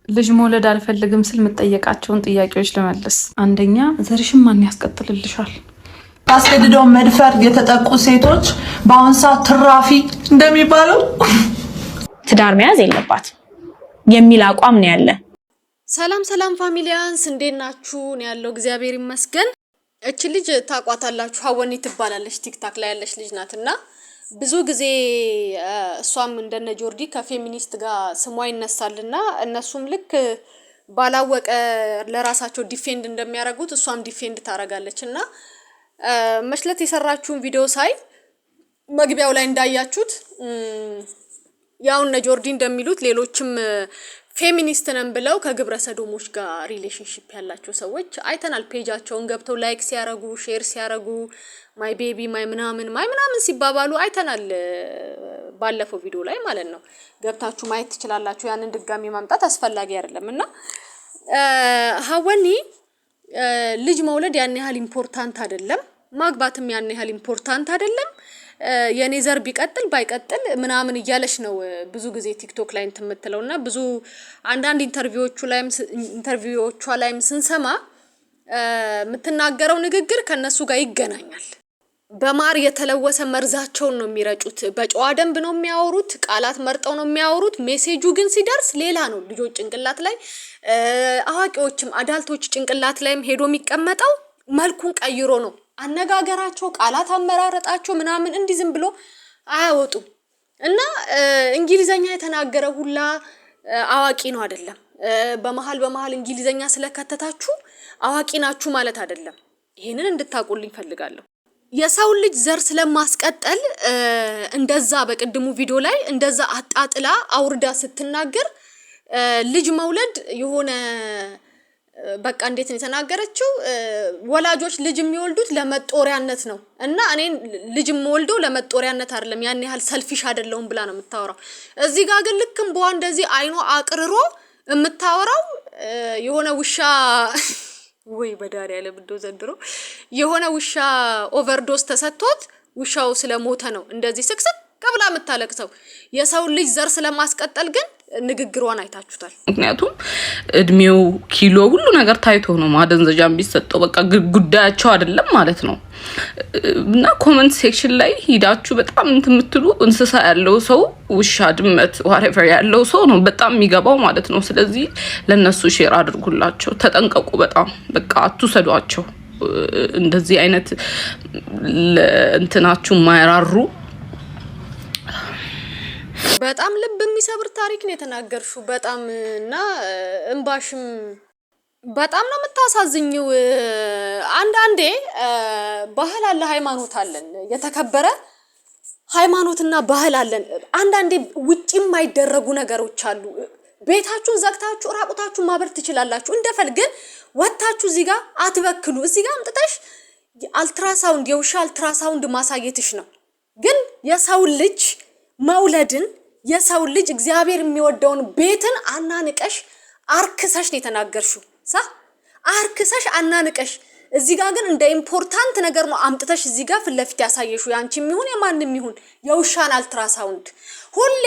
ልጅ መውለድ አልፈልግም ስል የምጠየቃቸውን ጥያቄዎች ልመልስ። አንደኛ ዘርሽን ማን ያስቀጥልልሻል? አስገድደው መድፈር የተጠቁ ሴቶች በአሁን ሰዓት ትራፊ እንደሚባለው ትዳር መያዝ የለባትም የሚል አቋም ነው ያለ። ሰላም ፋሚሊያንስ እንዴት ናችሁ? ነው ያለው እግዚአብሔር ይመስገን። እቺ ልጅ ታቋታላችሁ፣ ሀወኒ ትባላለች። ቲክታክ ላይ ያለች ልጅ ናትና ብዙ ጊዜ እሷም እንደነ ጆርዲ ከፌሚኒስት ጋር ስሟ ይነሳልና እነሱም ልክ ባላወቀ ለራሳቸው ዲፌንድ እንደሚያደርጉት እሷም ዲፌንድ ታረጋለችና መሽለት የሰራችውን ቪዲዮ ሳይ መግቢያው ላይ እንዳያችሁት ያው እነ ጆርዲ እንደሚሉት ሌሎችም ፌሚኒስት ነን ብለው ከግብረ ሰዶሞች ጋር ሪሌሽንሺፕ ያላቸው ሰዎች አይተናል። ፔጃቸውን ገብተው ላይክ ሲያረጉ ሼር ሲያረጉ ማይ ቤቢ ማይ ምናምን ሲባባሉ አይተናል። ባለፈው ቪዲዮ ላይ ማለት ነው። ገብታችሁ ማየት ትችላላችሁ። ያንን ድጋሚ ማምጣት አስፈላጊ አይደለምና ሀወኒ ልጅ መውለድ ያን ያህል ኢምፖርታንት አይደለም፣ ማግባትም ያን ያህል ኢምፖርታንት አይደለም። የኔ ዘር ቢቀጥል ባይቀጥል ምናምን እያለች ነው ብዙ ጊዜ ቲክቶክ ላይ እንትምትለውና ብዙ አንዳንድ ኢንተርቪዎቿ ላይም ስንሰማ የምትናገረው ንግግር ከነሱ ጋር ይገናኛል። በማር የተለወሰ መርዛቸውን ነው የሚረጩት። በጨዋ ደንብ ነው የሚያወሩት፣ ቃላት መርጠው ነው የሚያወሩት። ሜሴጁ ግን ሲደርስ ሌላ ነው። ልጆች ጭንቅላት ላይ አዋቂዎችም አዳልቶች ጭንቅላት ላይም ሄዶ የሚቀመጠው መልኩን ቀይሮ ነው። አነጋገራቸው፣ ቃላት አመራረጣቸው ምናምን እንዲህ ዝም ብሎ አያወጡም። እና እንግሊዘኛ የተናገረ ሁላ አዋቂ ነው አይደለም። በመሃል እንግሊዘኛ ስለከተታችሁ አዋቂ ናችሁ ማለት አይደለም። ይሄንን እንድታቁልኝ ፈልጋለሁ። የሰው ልጅ ዘር ስለማስቀጠል እንደዛ በቅድሙ ቪዲዮ ላይ እንደዛ አጣጥላ አውርዳ ስትናገር ልጅ መውለድ የሆነ በቃ እንዴት ነው የተናገረችው? ወላጆች ልጅ የሚወልዱት ለመጦሪያነት ነው እና እኔ ልጅ የምወልደው ለመጦሪያነት አይደለም፣ ያን ያህል ሰልፊሽ አይደለሁም ብላ ነው የምታወራው። እዚህ ጋር ግን ልክም በዋ እንደዚህ አይኖ አቅርሮ የምታወራው የሆነ ውሻ ወይ በዳር ያለ ብዶ ዘንድሮ የሆነ ውሻ ኦቨርዶስ ተሰጥቶት ውሻው ስለሞተ ነው እንደዚህ ስቅስቅ ቀብላ የምታለቅሰው። የሰው ልጅ ዘር ስለማስቀጠል ግን ንግግሯን አይታችሁታል። ምክንያቱም እድሜው፣ ኪሎ፣ ሁሉ ነገር ታይቶ ነው ማደንዘዣ ቢሰጠው። በቃ ጉዳያቸው አይደለም ማለት ነው። እና ኮሜንት ሴክሽን ላይ ሂዳችሁ በጣም እንትምትሉ እንስሳ ያለው ሰው ውሻ፣ ድመት whatever ያለው ሰው ነው በጣም የሚገባው ማለት ነው። ስለዚህ ለነሱ ሼር አድርጉላቸው፣ ተጠንቀቁ። በጣም በቃ አትሰዷቸው። እንደዚህ አይነት እንትናችሁ ማይራሩ በጣም ልብ የሚሰብር ታሪክ ነው የተናገርሽው። በጣም እና እንባሽም በጣም ነው የምታሳዝኝው። አንዳንዴ ባህል አለ፣ ሃይማኖት አለን፣ የተከበረ ሃይማኖትና ባህል አለን። አንዳንዴ ውጪ የማይደረጉ ነገሮች አሉ። ቤታችሁን ዘግታችሁ ራቁታችሁ ማበር ትችላላችሁ እንደፈል፣ ግን ወጣችሁ እዚህ ጋር አትበክሉ። እዚህ ጋር አምጥተሽ አልትራሳውንድ የውሻ አልትራሳውንድ ማሳየትሽ ነው። ግን የሰው ልጅ መውለድን የሰው ልጅ እግዚአብሔር የሚወደውን ቤትን አናንቀሽ አርክሰሽ ነው የተናገርሽው። አርክሰሽ አናንቀሽ እዚህ ጋር ግን እንደ ኢምፖርታንት ነገር ነው አምጥተሽ እዚህ ጋር ፍለፊት ያሳየሽው። ያንቺም ይሁን የማንንም ይሁን የውሻን አልትራሳውንድ። ሁሌ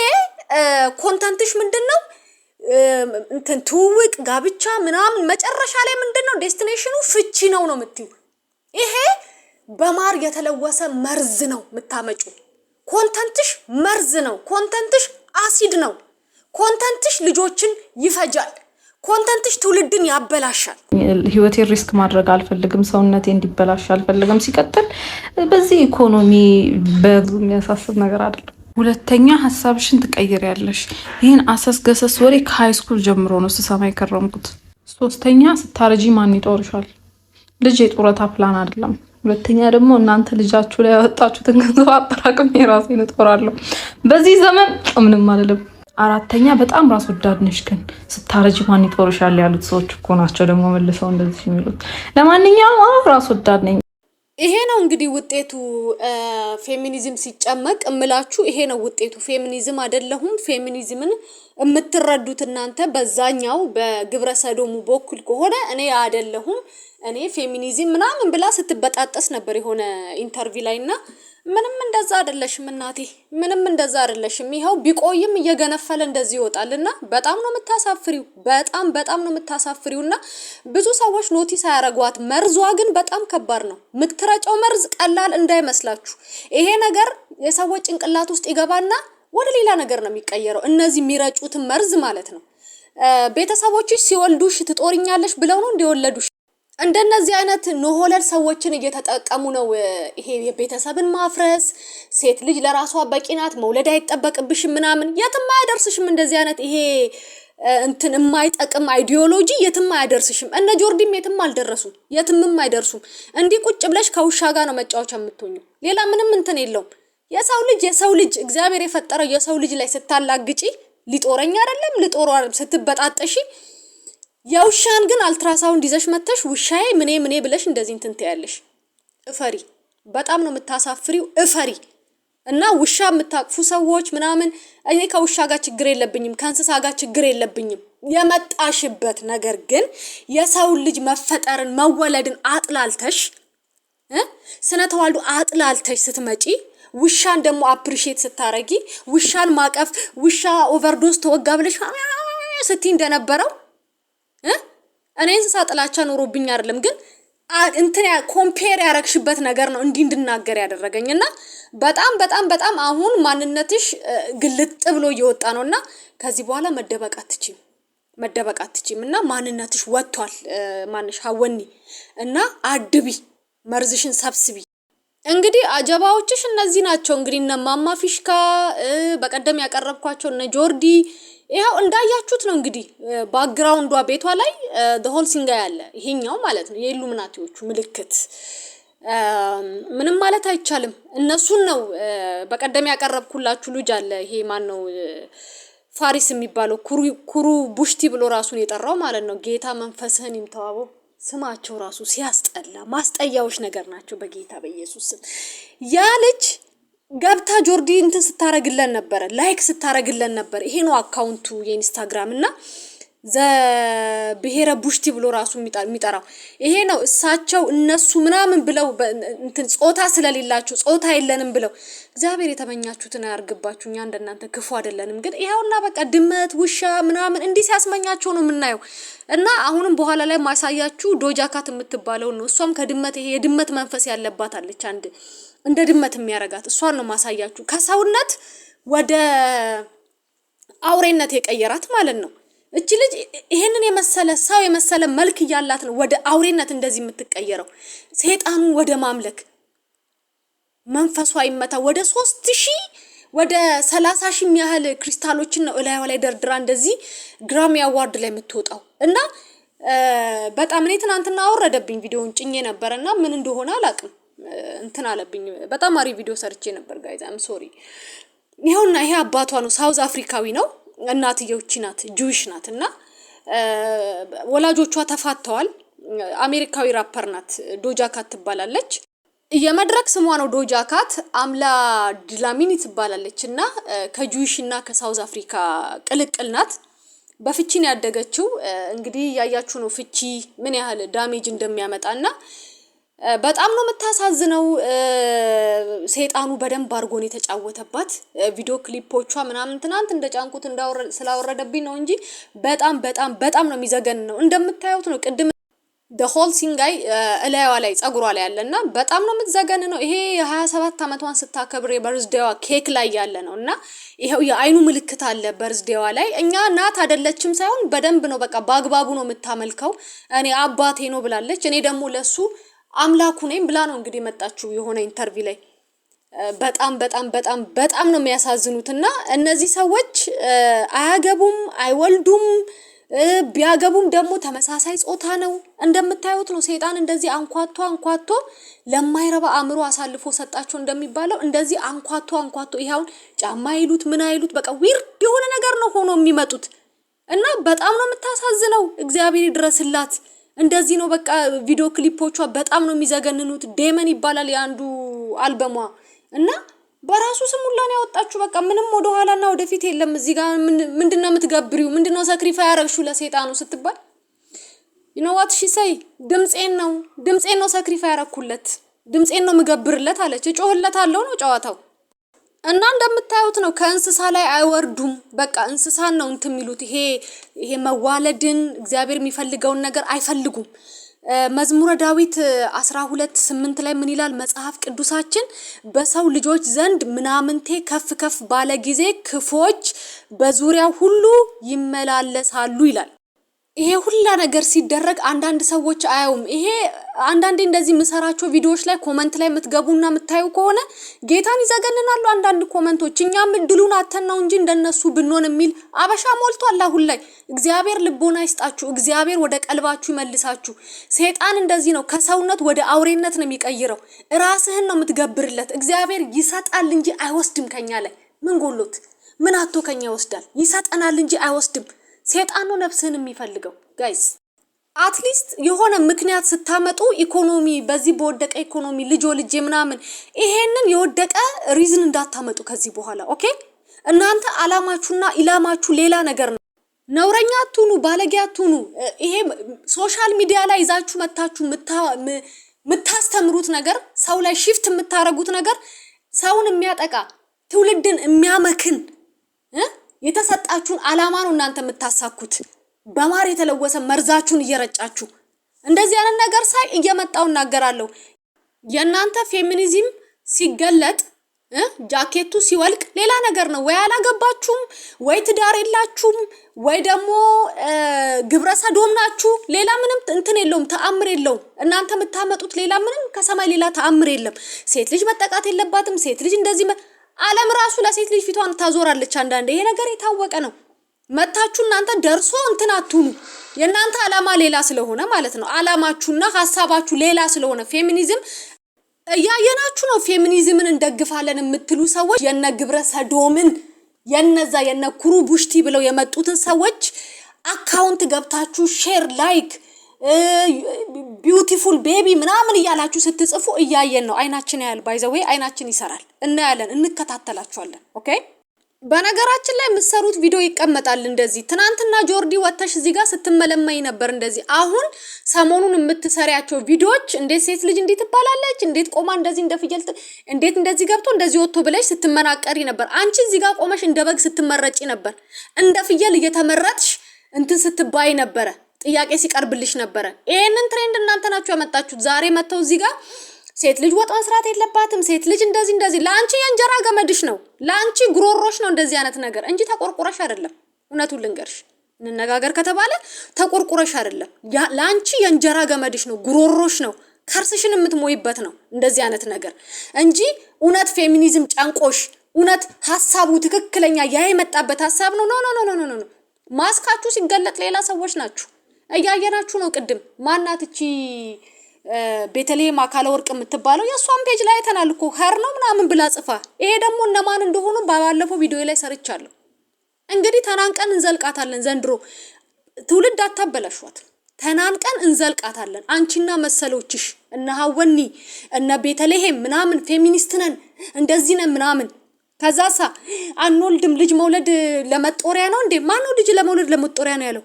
ኮንተንትሽ ምንድነው? ትውውቅ፣ ጋብቻ ምናምን፣ መጨረሻ ላይ ምንድነው ዴስቲኔሽኑ? ፍቺ ነው የምትዩ። ይሄ በማር የተለወሰ መርዝ ነው የምታመጪው። ኮንተንትሽ መርዝ ነው። ኮንተንትሽ አሲድ ነው። ኮንተንትሽ ልጆችን ይፈጃል። ኮንተንትሽ ትውልድን ያበላሻል። ህይወቴን ሪስክ ማድረግ አልፈልግም፣ ሰውነቴ እንዲበላሽ አልፈልግም። ሲቀጥል በዚህ ኢኮኖሚ በዙ የሚያሳስብ ነገር አይደለም። ሁለተኛ ሀሳብሽን ትቀይሪያለሽ። ይህን አሰስገሰስ ወሬ ከሃይስኩል ጀምሮ ነው ስሰማ የከረምኩት። ሶስተኛ ስታረጂ ማን ይጦርሻል? ልጅ የጡረታ ፕላን አይደለም። ሁለተኛ ደግሞ እናንተ ልጃችሁ ላይ ያወጣችሁትን ገንዘብ አጠራቅም የራሴን እጦራለሁ። በዚህ ዘመን ምንም አይደለም። አራተኛ በጣም ራስ ወዳድ ነሽ፣ ግን ስታረጂ ማን ይጦርሻል ያሉት ሰዎች እኮ ናቸው ደግሞ መልሰው እንደዚህ የሚሉት። ለማንኛውም ራስ ወዳድ ነኝ። ይሄ ነው እንግዲህ ውጤቱ። ፌሚኒዝም ሲጨመቅ እምላችሁ ይሄ ነው ውጤቱ። ፌሚኒዝም አይደለሁም። ፌሚኒዝምን የምትረዱት እናንተ በዛኛው በግብረ ሰዶሙ በኩል ከሆነ እኔ አይደለሁም። እኔ ፌሚኒዝም ምናምን ብላ ስትበጣጠስ ነበር የሆነ ኢንተርቪው ላይና ምንም እንደዛ አይደለሽም እናቴ፣ ምንም እንደዛ አይደለሽም። ይኸው ቢቆይም እየገነፈለ እንደዚህ ይወጣልና በጣም ነው የምታሳፍሪው፣ በጣም ነው የምታሳፍሪውና ብዙ ሰዎች ኖቲስ አያረጓት። መርዟ ግን በጣም ከባድ ነው። ምትረጨው መርዝ ቀላል እንዳይመስላችሁ። ይሄ ነገር የሰዎች ጭንቅላት ውስጥ ይገባና ወደ ሌላ ነገር ነው የሚቀየረው። እነዚህ የሚረጩትን መርዝ ማለት ነው። ቤተሰቦችሽ ሲወልዱሽ ትጦርኛለሽ ብለው ነው እንደወለዱሽ። እንደነዚህ አይነት ኖሆለል ሰዎችን እየተጠቀሙ ነው። ይሄ የቤተሰብን ማፍረስ፣ ሴት ልጅ ለራሷ በቂ ናት፣ መውለድ አይጠበቅብሽም ምናምን፣ የትም አያደርስሽም። እንደዚህ አይነት ይሄ እንትን የማይጠቅም አይዲዮሎጂ የትም አያደርስሽም። እነ ጆርዲም የትም አልደረሱም፣ የትምም አይደርሱም። እንዲህ ቁጭ ብለሽ ከውሻ ጋር ነው መጫወቻ የምትሆኚው። ሌላ ምንም እንትን የለውም። የሰው ልጅ እግዚአብሔር የፈጠረው የሰው ልጅ ላይ ስታላግጪ ሊጦረኛ አይደለም ልጦር ስትበጣጠሺ የውሻን ግን አልትራሳውንድ ይዘሽ መተሽ ውሻዬ ምኔ ብለሽ እንደዚህ እንትን ትያለሽ። እፈሪ። በጣም ነው የምታሳፍሪው። እፈሪ። እና ውሻ የምታቅፉ ሰዎች ምናምን እኔ ከውሻ ጋር ችግር የለብኝም፣ ከእንስሳ ጋር ችግር የለብኝም። የመጣሽበት ነገር ግን የሰው ልጅ መፈጠርን መወለድን አጥላልተሽ ስነ ተዋልዶ አጥላልተሽ ስትመጪ ውሻን ደግሞ አፕሪሺየት ስታረጊ ውሻን ማቀፍ ውሻ ኦቨርዶስ ተወጋ ብለሽ ስትይ እንደነበረው እኔ እንስሳ ጥላቻ ኖሮብኝ አይደለም፣ ግን እንትን ኮምፔር ያረክሽበት ነገር ነው እንዲህ እንድናገር ያደረገኝና በጣም አሁን ማንነትሽ ግልጥ ብሎ እየወጣ ነውና ከዚህ በኋላ መደበቅ አትችይም እና ማንነትሽ ወጥቷል። ማንሽ ሀወኒ እና አድቢ መርዝሽን ሰብስቢ። እንግዲህ አጀባዎችሽ እነዚህ ናቸው። እንግዲህ እነ ማማ ፊሽካ በቀደም ያቀረብኳቸው እነ ጆርዲ ይሄው እንዳያችሁት ነው። እንግዲህ ባክግራውንዷ ቤቷ ላይ the whole thing ያለ ይሄኛው ማለት ነው የኢሉሚናቲዎቹ ምልክት። ምንም ማለት አይቻልም። እነሱን ነው በቀደም ያቀረብኩላችሁ ልጅ አለ። ይሄ ማን ነው ፋሪስ የሚባለው ኩሩ ቡሽቲ ብሎ ራሱን የጠራው ማለት ነው። ጌታ መንፈስህን ይምታዋበው። ስማቸው ራሱ ሲያስጠላ ማስጠያዎች ነገር ናቸው። በጌታ በኢየሱስ ስም ያ ልጅ ገብታ ጆርዲ እንትን ስታረግለን ነበር፣ ላይክ ስታረግለን ነበር። ይሄ ነው አካውንቱ የኢንስታግራም እና ብሔረ ቡሽቲ ብሎ ራሱ የሚጠራው ይሄ ነው። እሳቸው እነሱ ምናምን ብለው እንትን ጾታ ስለሌላችሁ ጾታ የለንም ብለው እግዚአብሔር የተመኛችሁትን ያርግባችሁ። እኛ እንደናንተ ክፉ አይደለንም። ግን ይሄውና በቃ ድመት ውሻ ምናምን እንዲህ ሲያስመኛቸው ነው የምናየው። እና አሁንም በኋላ ላይ ማሳያችሁ ዶጃካት የምትባለው ነው። እሷም ከድመት ይሄ የድመት መንፈስ ያለባት አለች፣ አንድ እንደ ድመት የሚያረጋት እሷን ነው ማሳያችሁ። ከሰውነት ወደ አውሬነት የቀየራት ማለት ነው። እቺ ልጅ ይሄንን የመሰለ ሰው የመሰለ መልክ ያላት ነው ወደ አውሬነት እንደዚህ የምትቀየረው። ሰይጣኑ ወደ ማምለክ መንፈሷ ይመታ። ወደ 3000 ወደ 30,000 ያህል ክሪስታሎችን ነው እላይዋ ላይ ደርድራ እንደዚህ ግራሚ አዋርድ ላይ የምትወጣው። እና በጣም እኔ ትናንትና አወረደብኝ ቪዲዮውን ጭኜ ነበርና ምን እንደሆነ አላቅም እንትን አለብኝ። በጣም አሪ ቪዲዮ ሰርቼ ነበር ጋይዝ አም ሶሪ። ይሄውና ይሄ አባቷ ነው፣ ሳውዝ አፍሪካዊ ነው። እናትየው እቺ ናት፣ ጁዊሽ ናት። እና ወላጆቿ ተፋተዋል። አሜሪካዊ ራፐር ናት፣ ዶጃካት ትባላለች። የመድረክ ስሟ ነው ዶጃካት። አምላ ድላሚኒ ትባላለች እና ከጁዊሽ እና ከሳውዝ አፍሪካ ቅልቅል ናት። በፍቺ ነው ያደገችው። እንግዲህ ያያችሁ ነው ፍቺ ምን ያህል ዳሜጅ እንደሚያመጣና በጣም ነው የምታሳዝነው። ሰይጣኑ በደንብ አርጎን የተጫወተባት ቪዲዮ ክሊፖቿ ምናምን ትናንት እንደጫንኩት ስላወረደብኝ ነው እንጂ በጣም ነው የሚዘገን ነው። እንደምታዩት ነው ቅድም the whole thing guy እላይዋ ላይ ጸጉሯ ላይ ያለና በጣም ነው የምትዘገን ነው። ይሄ የ27 አመቷን ስታከብር የበርዝዴዋ ኬክ ላይ ያለ ነውና ይሄው የአይኑ ምልክት አለ በርዝዴዋ ላይ። እኛ ናት አይደለችም ሳይሆን በደንብ ነው በቃ ባግባቡ ነው የምታመልከው። እኔ አባቴ ነው ብላለች፣ እኔ ደግሞ ለሱ አምላኩ ነኝ ብላ ነው እንግዲህ መጣችሁ የሆነ ኢንተርቪው ላይ። በጣም ነው የሚያሳዝኑትና እነዚህ ሰዎች አያገቡም፣ አይወልዱም። ቢያገቡም ደግሞ ተመሳሳይ ጾታ ነው። እንደምታዩት ነው ሰይጣን እንደዚህ አንኳቶ ለማይረባ አእምሮ አሳልፎ ሰጣቸው እንደሚባለው እንደዚህ አንኳቶ ይሄውን ጫማ ይሉት ምን አይሉት በቃ ዊርድ የሆነ ነገር ነው ሆኖ የሚመጡት እና በጣም ነው የምታሳዝነው። እግዚአብሔር ይድረስላት። እንደዚህ ነው በቃ ቪዲዮ ክሊፖቿ በጣም ነው የሚዘገንኑት። ዴመን ይባላል የአንዱ አልበሟ እና በራሱ ስም ሁላን ያወጣችሁ በቃ ምንም ወደ ኋላና ወደፊት የለም። እዚህ ጋር ምንድነው የምትገብሪው? ምንድነው ሳክሪፋይ ያረግሹ ለሰይጣኑ ስትባል you know what she say ድምጼን ነው ሳክሪፋይ ያረኩለት ድምጼን ነው ምገብርለት አለች። እጮህለታለሁ ነው ጨዋታው። እና እንደምታዩት ነው ከእንስሳ ላይ አይወርዱም። በቃ እንስሳን ነው እንትን የሚሉት። ይሄ መዋለድን እግዚአብሔር የሚፈልገውን ነገር አይፈልጉም። መዝሙረ ዳዊት 12:8 ላይ ምን ይላል መጽሐፍ ቅዱሳችን? በሰው ልጆች ዘንድ ምናምንቴ ከፍ ከፍ ባለ ጊዜ ክፎች በዙሪያው ሁሉ ይመላለሳሉ ይላል። ይሄ ሁላ ነገር ሲደረግ አንዳንድ ሰዎች አያዩም። ይሄ አንዳንዴ እንደዚህ ምሰራቸው ቪዲዮዎች ላይ ኮመንት ላይ የምትገቡና የምታዩ ከሆነ ጌታን ይዘገንናሉ አንዳንድ ኮመንቶች። እኛም እድሉን አተን ነው እንጂ እንደነሱ ብንሆን የሚል አበሻ ሞልቷል አሁን ላይ። እግዚአብሔር ልቦና ይስጣችሁ፣ እግዚአብሔር ወደ ቀልባችሁ ይመልሳችሁ። ሰይጣን እንደዚህ ነው፣ ከሰውነት ወደ አውሬነት ነው የሚቀይረው። ራስህን ነው የምትገብርለት። እግዚአብሔር ይሰጣል እንጂ አይወስድም ከኛ ላይ። ምን ጎሎት ምን አቶ ከኛ ይወስዳል? ይሰጠናል እንጂ አይወስድም። ሰይጣን ነው ነፍስህን የሚፈልገው። ጋይስ አትሊስት የሆነ ምክንያት ስታመጡ ኢኮኖሚ በዚህ በወደቀ ኢኮኖሚ ልጅ ምናምን ይሄንን የወደቀ ሪዝን እንዳታመጡ ከዚህ በኋላ ኦኬ። እናንተ አላማችሁና ኢላማችሁ ሌላ ነገር ነው። ነውረኛ አትሁኑ፣ ባለጌ አትሁኑ። ይሄ ሶሻል ሚዲያ ላይ ይዛችሁ መታችሁ የምታስተምሩት ነገር፣ ሰው ላይ ሽፍት የምታረጉት ነገር ሰውን የሚያጠቃ ትውልድን የሚያመክን የተሰጣችሁን አላማ ነው እናንተ የምታሳኩት። በማር የተለወሰ መርዛችሁን እየረጫችሁ እንደዚህ አይነት ነገር ሳይ እየመጣው እናገራለሁ። የእናንተ ፌሚኒዝም ሲገለጥ ጃኬቱ ሲወልቅ ሌላ ነገር ነው። ወይ አላገባችሁም፣ ወይ ትዳር የላችሁም፣ ወይ ደግሞ ግብረ ሰዶም ናችሁ። ሌላ ምንም እንትን የለውም፣ ተአምር የለውም። እናንተ የምታመጡት ሌላ ምንም ከሰማይ ሌላ ተአምር የለም። ሴት ልጅ መጠቃት የለባትም፣ ሴት ልጅ እንደዚህ ዓለም ራሱ ለሴት ልጅ ፊቷን ታዞራለች አንዳንዴ። ይሄ ነገር የታወቀ ነው። መታችሁ እናንተ ደርሶ እንትን አትሁኑ። የእናንተ አላማ ሌላ ስለሆነ ማለት ነው። አላማችሁና ሐሳባችሁ ሌላ ስለሆነ ፌሚኒዝም እያየናችሁ ነው። ፌሚኒዝምን እንደግፋለን የምትሉ ሰዎች የነ ግብረ ሰዶምን የነዛ የነ ኩሩ ቡሽቲ ብለው የመጡትን ሰዎች አካውንት ገብታችሁ ሼር ላይክ ቢዩቲፉል ቤቢ ምናምን እያላችሁ ስትጽፉ እያየን ነው። አይናችን ያያል። ባይ ዘ ዌይ አይናችን ይሰራል። እናያለን፣ እንከታተላችኋለን። ኦኬ። በነገራችን ላይ የምትሰሩት ቪዲዮ ይቀመጣል እንደዚህ። ትናንትና ጆርዲ ወተሽ እዚህ ጋር ስትመለመይ ነበር እንደዚህ። አሁን ሰሞኑን የምትሰሪያቸው ቪዲዮዎች እንዴት ሴት ልጅ እንዴት ትባላለች፣ እንዴት ቆማ እንደዚህ እንደ ፍየል እንዴት እንደዚህ ገብቶ እንደዚህ ወጥቶ ብለሽ ስትመናቀሪ ነበር። አንቺ እዚህ ጋር ቆመሽ እንደ በግ ስትመረጪ ነበር። እንደ ፍየል እየተመረጥሽ እንትን ስትባይ ነበረ። ጥያቄ ሲቀርብልሽ ነበረ። ይሄንን ትሬንድ እናንተ ናችሁ ያመጣችሁት። ዛሬ መተው እዚህ ጋር ሴት ልጅ ወጥ መስራት የለባትም፣ ሴት ልጅ እንደዚህ ላንቺ የእንጀራ ገመድሽ ነው፣ ላንቺ ጉሮሮሽ ነው እንደዚህ አይነት ነገር እንጂ ተቆርቁረሽ አይደለም። እውነቱን ልንገርሽ፣ እንነጋገር ከተባለ ተቆርቁረሽ አይደለም። ላንቺ የእንጀራ ገመድሽ ነው፣ ጉሮሮሽ ነው፣ ከርስሽን የምትሞይበት ነው እንደዚህ አይነት ነገር እንጂ እውነት ፌሚኒዝም ጫንቆሽ እውነት ሐሳቡ ትክክለኛ ያ የመጣበት ሐሳብ ነው። ኖ ማስካችሁ ሲገለጥ ሌላ ሰዎች ናችሁ። እያየናችሁ ነው። ቅድም ማናት እቺ ቤተልሔም አካለ ወርቅ የምትባለው የሷን ፔጅ ላይ አይተናል እኮ ሀር ነው ምናምን ብላ ጽፋ። ይሄ ደግሞ እነማን እንደሆኑ ባለፈው ቪዲዮ ላይ ሰርቻለሁ። እንግዲህ ተናንቀን እንዘልቃታለን። ዘንድሮ ትውልድ አታበላሿት። ተናንቀን እንዘልቃታለን። አንቺና መሰሎችሽ እነ ሀወኒ እነ ቤተልሔም ምናምን ፌሚኒስት ነን እንደዚህ ነን ምናምን። ከዛሳ አንወልድም፣ ልጅ መውለድ ለመጦሪያ ነው እንዴ? ማን ነው ልጅ ለመውለድ ለመጦሪያ ነው ያለው?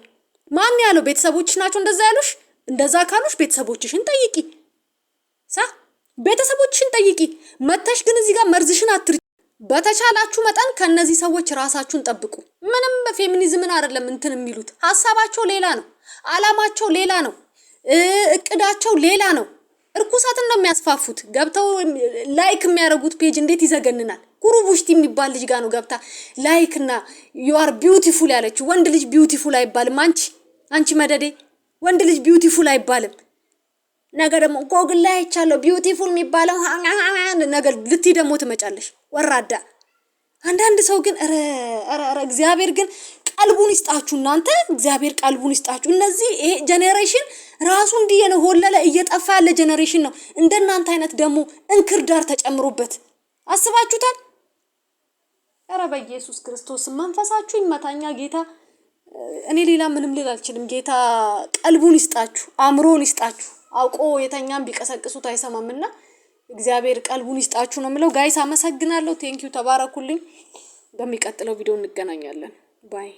ማን ያለው? ቤተሰቦችሽ ናቸው እንደዛ ያሉሽ? እንደዛ ካሉሽ ቤተሰቦችሽን ጠይቂ። ቤተሰቦችሽን ጠይቂ። መተሽ ግን እዚህ ጋር መርዝሽን አትርጪ። በተቻላችሁ መጠን ከነዚህ ሰዎች ራሳችሁን ጠብቁ። ምንም ፌሚኒዝምን አይደለም እንትን የሚሉት፣ ሐሳባቸው ሌላ ነው፣ አላማቸው ሌላ ነው፣ እቅዳቸው ሌላ ነው። እርኩሰትን ነው የሚያስፋፉት። ገብተው ላይክ የሚያደርጉት ፔጅ እንዴት ይዘገንናል። ጉሩቡሽቲ የሚባል ልጅ ጋር ነው ገብታ ላይክ እና you are beautiful ያለችው። ወንድ ልጅ ቢዩቲፉል አይባልም። አንቺ መደዴ ወንድ ልጅ ቢዩቲፉል አይባልም። ነገር ደግሞ ጎግል ላይ አይቻለሁ ቢዩቲፉል የሚባለው ነገር ልትይ ደግሞ ትመጫለሽ ወራዳ። አንዳንድ ሰው ግን ኧረ እግዚአብሔር ግን ቀልቡን ይስጣችሁ እናንተ። እግዚአብሔር ቀልቡን ይስጣችሁ። እነዚህ ይሄ ጄኔሬሽን ራሱ እንዲህ ነው ሆለለ እየጠፋ ያለ ጄኔሬሽን ነው። እንደናንተ አይነት ደግሞ እንክርዳር ተጨምሮበት አስባችሁታል? ኧረ በኢየሱስ ክርስቶስ መንፈሳችሁ ይመታኛ ጌታ። እኔ ሌላ ምንም ልል አልችልም። ጌታ ቀልቡን ይስጣችሁ፣ አእምሮን ይስጣችሁ። አውቆ የተኛም ቢቀሰቅሱት አይሰማምና እግዚአብሔር ቀልቡን ይስጣችሁ ነው የምለው። ጋይስ አመሰግናለሁ። ቴንኪው፣ ተባረኩልኝ። በሚቀጥለው ቪዲዮ እንገናኛለን። ባይ